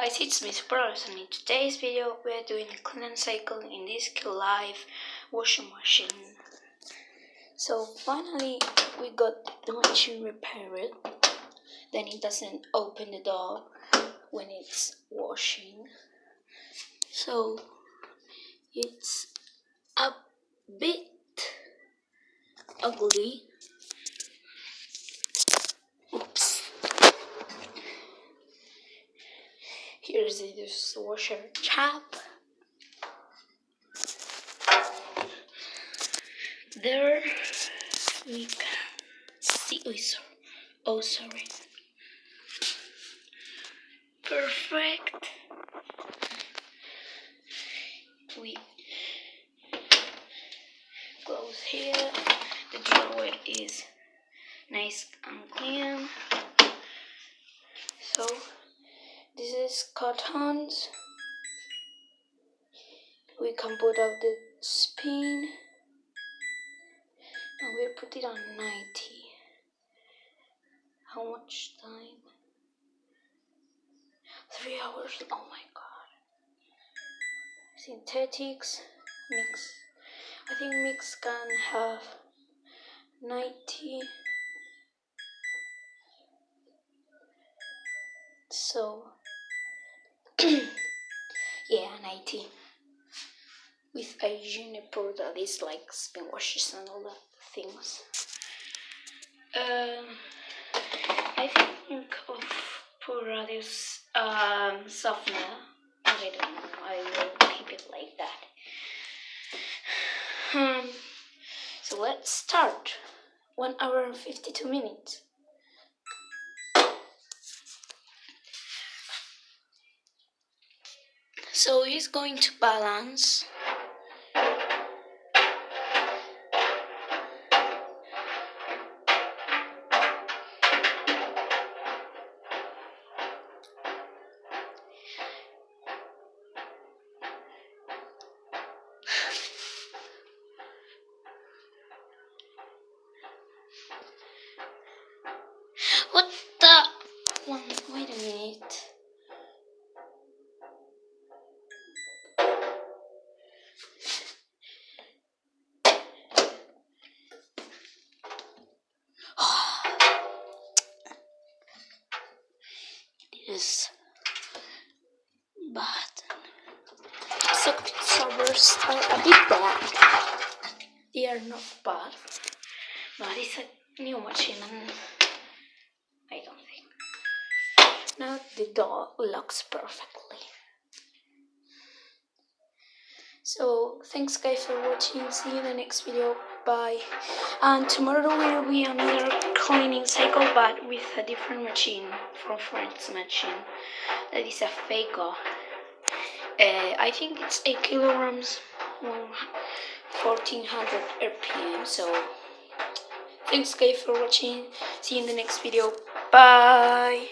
guys, it's me Superos, and in today's video we are doing a clean cycle in this qilive washing machine. So finally we got the machine repaired. Then it doesn't open the door when it's washing. So it's a bit ugly. Oops. Here's the dishwasher cap. There we can see. Oh, sorry. Perfect. We close here. The drawer is nice and clean. So this is cottons. We can put out the spin and we'll put it on 90. How much time? 3 hours. Oh my god. Synthetics mix. I think mix can have 90. So yeah, 90. With a juniper that is like spin washes and all that things. I think of Puradius softener. I don't know. I will keep it like that. So let's start. 1 hour and 52 minutes. So he's going to balance. What the? Wait a minute. This button. Socket servers are a bit bad. They are not bad, but it's a new machine and I don't think. Now the door locks perfectly. So thanks guys for watching. See you in the next video. Bye. And tomorrow will be another cleaning cycle, but with a different machine from French machine. That is a Faco. I think it's 8 kilograms, 1400 RPM. So thanks guys for watching. See you in the next video. Bye.